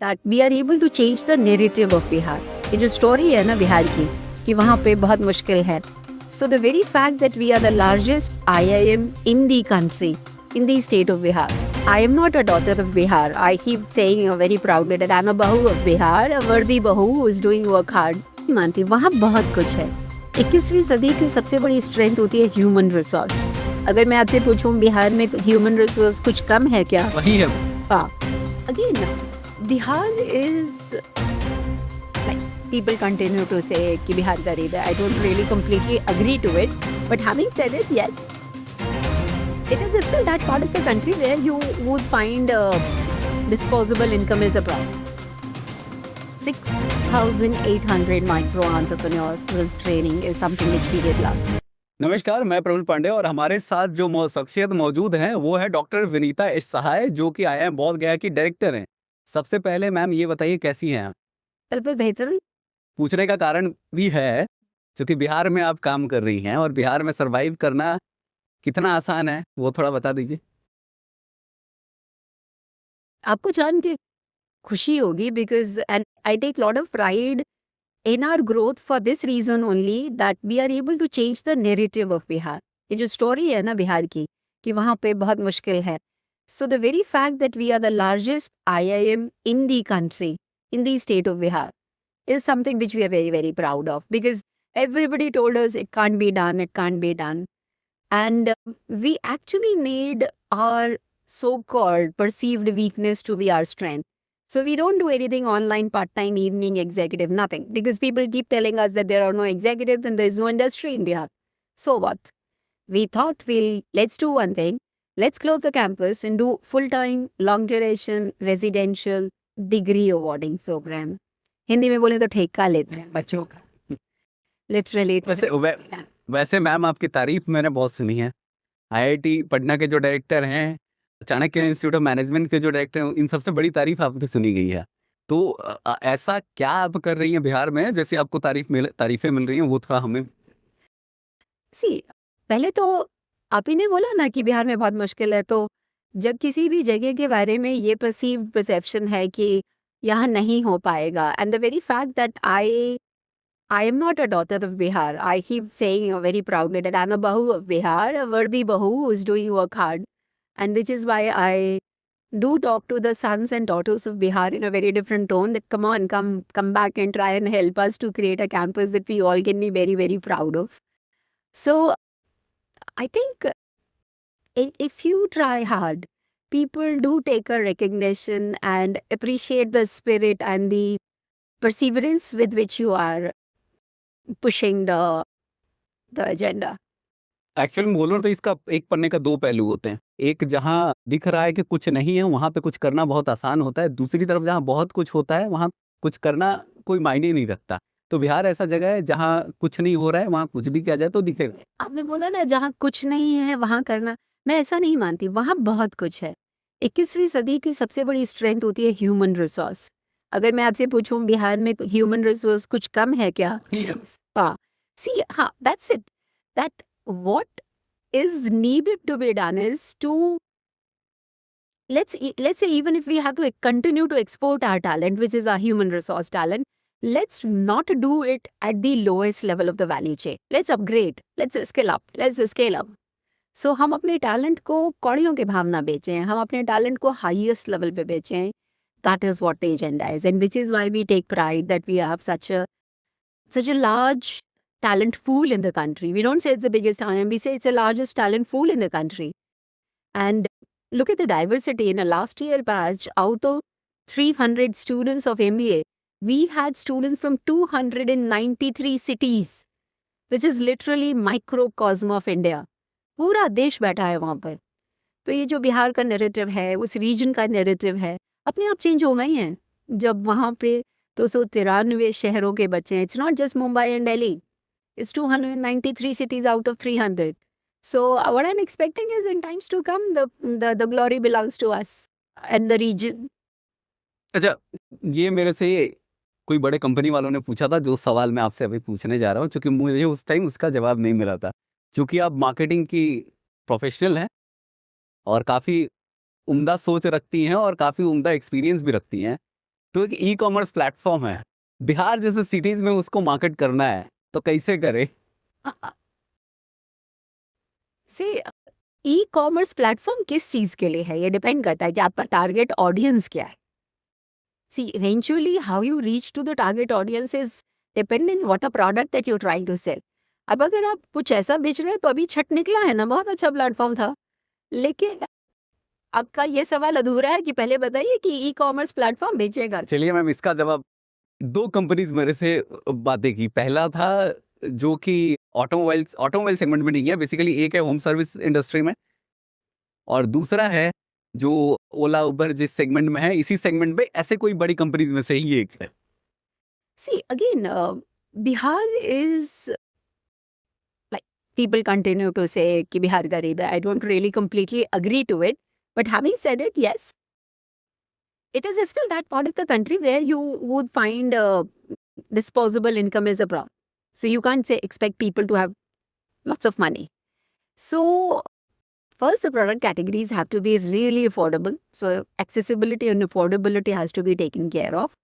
that we are able to change the narrative of Bihar. ये जो story है ना बिहार की कि वहाँ पे बहुत मुश्किल है. So the very fact that we are the largest IIM in the country, in the state of Bihar. I am not a daughter of Bihar. I keep saying very proudly that I am a bahu of Bihar, a worthy bahu who is doing work hard. मानती वहाँ बहुत कुछ है. 21वीं सदी की सबसे बड़ी स्ट्रेंथ होती है ह्यूमन रिसोर्स. अगर मैं आपसे पूछूं बिहार में ह्यूमन रिसोर्स कुछ कम है क्या? वही है. हाँ. Again, Bihar is like people continue to say कि बिहार गरीब है. I don't really completely agree to it. But having said it, yes, it is still that part of the country where you would find disposable income is a problem. 6,800 micro entrepreneurial training is something which we did last year. नमस्कार, मैं प्रवीण पांडे और हमारे साथ जो शख्सियत मौजूद हैं वो है डॉक्टर विनीता एस सहाय, जो कि IIM बोध गया की डायरेक्टर हैं. सबसे पहले मैम ये बताइए कैसी हैं आप? बिल्कुल बेहतर. पूछने का कारण भी है क्योंकि बिहार में आप काम कर रही हैं और बिहार में सरवाइव करना कितना आसान है वो थोड़ा बता दीजिए. आपको जान के खुशी होगी because and I take lot of pride in our growth for this reason only that we are able to change the narrative of Bihar. ये जो story है ना बिहार की कि वहाँ पे बहुत मुश्किल है. So the very fact that we are the largest IIM in the country, in the state of Bihar, is something which we are very, very proud of because everybody told us it can't be done, it can't be done. And we actually made our so-called perceived weakness to be our strength. So we don't do anything online, part-time, evening, executive, nothing. Because people keep telling us that there are no executives and there is no industry in Bihar. So what? We thought let's do one thing. Let's close the campus and do full-time, long-duration, residential degree awarding program. Hindi में बोले तो ठेका लेते हैं बच्चों का. Literally. वैसे ma'am आपकी तारीफ मैंने बहुत सुनी है. IIT पटना के जो डायरेक्टर हैं, चाणक्य इंस्टीट्यूट ऑफ मैनेजमेंट के जो डायरेक्टर हैं, इन सबसे बड़ी तारीफ आपसे सुनी गई है. तो ऐसा क्या आप कर रही हैं बिहार में जैसे आपको तारीफें मिल रही हैं वो थोड़ा हमें. पहले तो आप ही ने बोला ना कि बिहार में बहुत मुश्किल है. तो जब किसी भी जगह के बारे में ये परसेप्शन है कि यहाँ नहीं हो पाएगा, and the very fact that I am not a daughter of Bihar. I keep saying very proudly that I am a bahu of Bihar, a worthy bahu who is doing work hard. And which is why I do talk to the sons and daughters of Bihar in a very different tone that come on, come back and try and help us to create a campus that we all can be very, very proud of. So I think if you try hard, people do take a recognition and appreciate the spirit and the perseverance with which you are pushing the agenda. Actually बोलूं तो इसका एक पन्ने का दो पहलू होते हैं. एक जहां दिख रहा है कि कुछ नहीं है वहां पे कुछ करना बहुत आसान होता है. दूसरी तरफ जहां बहुत कुछ होता है वहां कुछ करना कोई मायने नहीं रखता. तो बिहार ऐसा जगह है जहां कुछ नहीं हो रहा है वहां कुछ भी किया जाए तो दिखेगा. आपने बोला ना जहाँ कुछ नहीं है वहां करना. मैं ऐसा नहीं मानती. वहां बहुत कुछ है. 21वीं सदी की सबसे बड़ी स्ट्रेंथ होती है ह्यूमन रिसोर्स. अगर मैं आपसे पूछूं बिहार में ह्यूमन रिसोर्स कुछ कम है क्या? हाँ. हाँ, that's it. That what is needed to be done is to let's say even if we have to continue to export our talent, which is our human resource talent, let's not do it at the lowest level of the value chain. Let's upgrade. Let's scale up. Let's scale up. So हम अपने talent को कौड़ियों के भाव ना बेचें. हम अपने टैलेंट को हाईएस्ट लेवल पे बेचें. That is what the agenda is, and which is why we take pride that we have such a large talent pool in the country. We don't say it's the biggest IIM, we say it's the largest talent pool in the country. And look at the diversity. In a last year batch, out of 300 students of MBA, we had students from 293 cities, which is literally microcosm of India. पूरा देश बैठा है वहाँ पर. तो ये जो बिहार का नैरेटिव है, उस रीजन का नैरेटिव है, अपने आप चेंज हो गई हैं. जब वहाँ पे 293 शहरों के बच्चे हैं. It's not just Mumbai and Delhi. It's 293 cities out of 300. So what I'm expecting is in times to come, the glory belongs to us and the region. अच्छा, ये मेरे से कोई बड़े कंपनी वालों ने पूछा था जो सवाल मैं आपसे अभी पूछने जा रहा हूँ, क्योंकि मुझे उस टाइम उसका जवाब नहीं मिला था. क्योंकि आप मार्केटिंग की प्रोफेशनल हैं और काफ़ी उम्दा सोच रखती हैं और काफ़ी उम्दा एक्सपीरियंस भी रखती हैं. तो एक ई कॉमर्स प्लेटफॉर्म है, बिहार जैसे सिटीज में उसको मार्केट करना है तो कैसे करे? से ई कॉमर्स प्लेटफॉर्म किस चीज के लिए है, ये डिपेंड करता है कि आपका टारगेट ऑडियंस क्या है. See eventually how you reach to the target audience is dependent what a product that you trying to sell. अब अगर आप कुछ ऐसा बेच रहे हैं तो अभी छठ निकला है ना, बहुत अच्छा प्लेटफॉर्म था. लेकिन आपका ये सवाल अधूरा है कि पहले बताइए कि ई कॉमर्स प्लेटफॉर्म बेचेगा. चलिए मैम, इसका जवाब, दो कंपनीज मेरे से बातें की. पहला था जो कि ऑटोमोबाइल सेगमेंट में नहीं है, बेसिकली एक है होम सर्विस इंडस्ट्री में, और दूसरा है जो ओला उबर जिस सेगमेंट में है, इसी सेगमेंट में ऐसे कोई बड़ी कंपनीज में से ही एक है. See, again, Bihar is like people continue to say कि बिहार गरीब है. I don't really completely agree to it. But having said it, yes, it is still that part of the country where you would find disposable income is a problem. So you can't say expect people to have lots of money. So first, the product categories have to be really affordable. So accessibility and affordability has to be taken care of.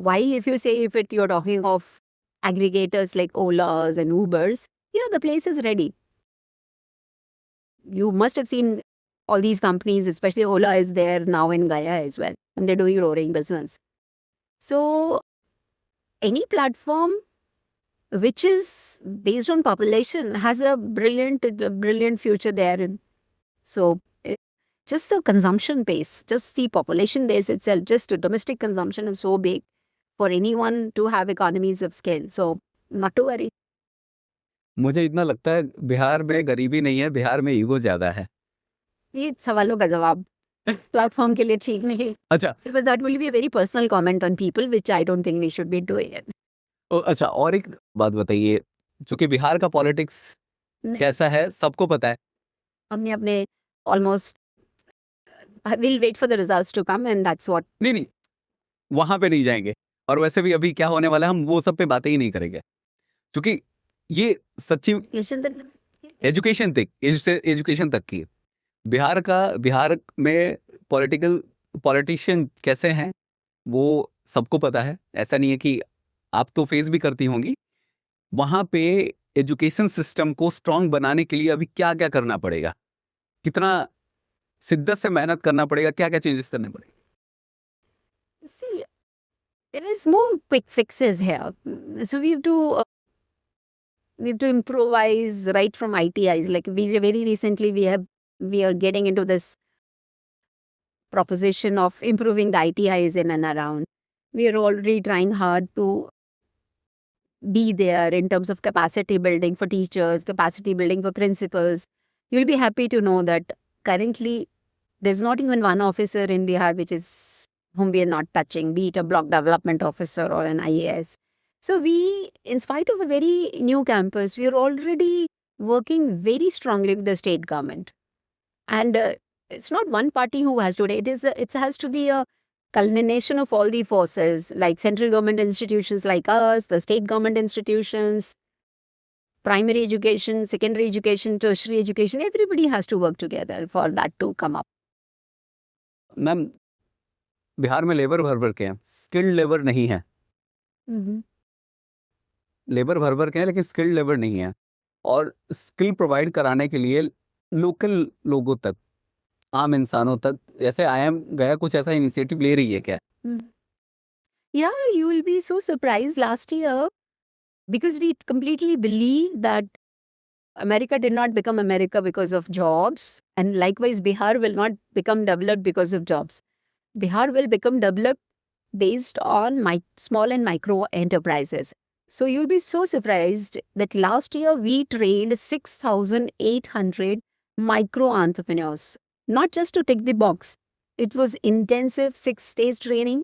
Why, if you say you're talking of aggregators like Olas and Ubers, the place is ready. You must have seen all these companies, especially Ola is there now in Gaya as well, and they're doing roaring business. So any platform which is based on population has a brilliant future therein. So just the consumption base, just the population base itself, just the domestic consumption is so big for anyone to have economies of scale. So not to worry. मुझे इतना लगता है बिहार में गरीबी नहीं है, बिहार में ego ज्यादा है. ये सवालों का जवाब प्लेटफॉर्म के लिए ठीक नहीं. अच्छा. But that will be a very personal comment on people, which I don't think we should be doing it. अच्छा, और एक बात बताइए, चूंकि बिहार का पॉलिटिक्स कैसा है सबको पता है. हमने अपने almost we'll wait for the results to come and that's what. नहीं, वहां पे नहीं जाएंगे. और वैसे भी अभी क्या होने वाला है, हम वो सब पे बातें ही नहीं करेंगे, क्योंकि ये सच्ची एजुकेशन तक की. बिहार में पॉलिटिशियन कैसे हैं वो सबको पता है. ऐसा नहीं है कि आप तो फेस भी करती होंगी. वहां पे एजुकेशन सिस्टम को स्ट्रांग बनाने के लिए अभी क्या क्या करना पड़ेगा, कितना शिद्दत से मेहनत करना पड़ेगा, क्या क्या चेंजेस करने पड़ेंगे? See, there is more quick fixes here. So we have to improvise right from ITIs. Like very recently we are getting into this proposition of improving the ITIs in and around. We are already trying hard to be there in terms of capacity building for teachers, capacity building for principals. You'll be happy to know that currently there's not even one officer in Bihar whom we are not touching, be it a block development officer or an IAS. So we, in spite of a very new campus, we are already working very strongly with the state government. And it's not one party who has to do it. It has to be a culmination of all the forces, like central government institutions like us, the state government institutions, primary education, secondary education, tertiary education. Everybody has to work together for that to come up. Ma'am, Bihar में labour भर के हैं, skilled labour नहीं है. Labour भर के हैं लेकिन स्किल्ड लेबर नहीं है. और स्किल प्रोवाइड कराने के लिए लोकल लोगों तक, आम इंसानों तक, जैसे IIM गया कुछ ऐसा इनिशिएटिव ले रही है क्या? Yeah, you will be so surprised last year because we completely believe that America did not become America because of jobs, and likewise Bihar will not become developed because of jobs. Bihar will become developed based on small and micro enterprises. So you'll be so surprised that last year we trained 6,800 micro entrepreneurs, not just to tick the box. It was intensive 6 days training,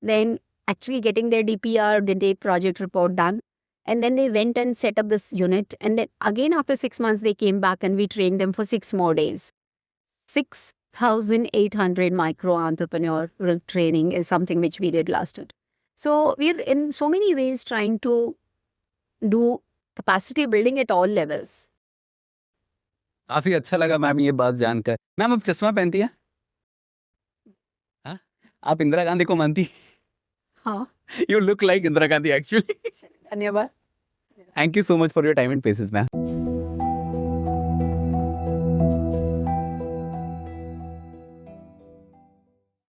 then actually getting their DPR, the day project report done. And then they went and set up this unit. And then again, after 6 months, they came back and we trained them for 6 more days. 6,800 micro entrepreneurial training is something which we did last year. So we're in so many ways trying to do capacity building at all levels. काफी अच्छा लगा ma'am ये बात जानकर. Ma'am, आप चश्मा पहनती हैं? हाँ? आप इंदिरा गांधी को मानती? हाँ, you look like Indira Gandhi actually. धन्यवाद। Thank you so much for your time and patience ma'am.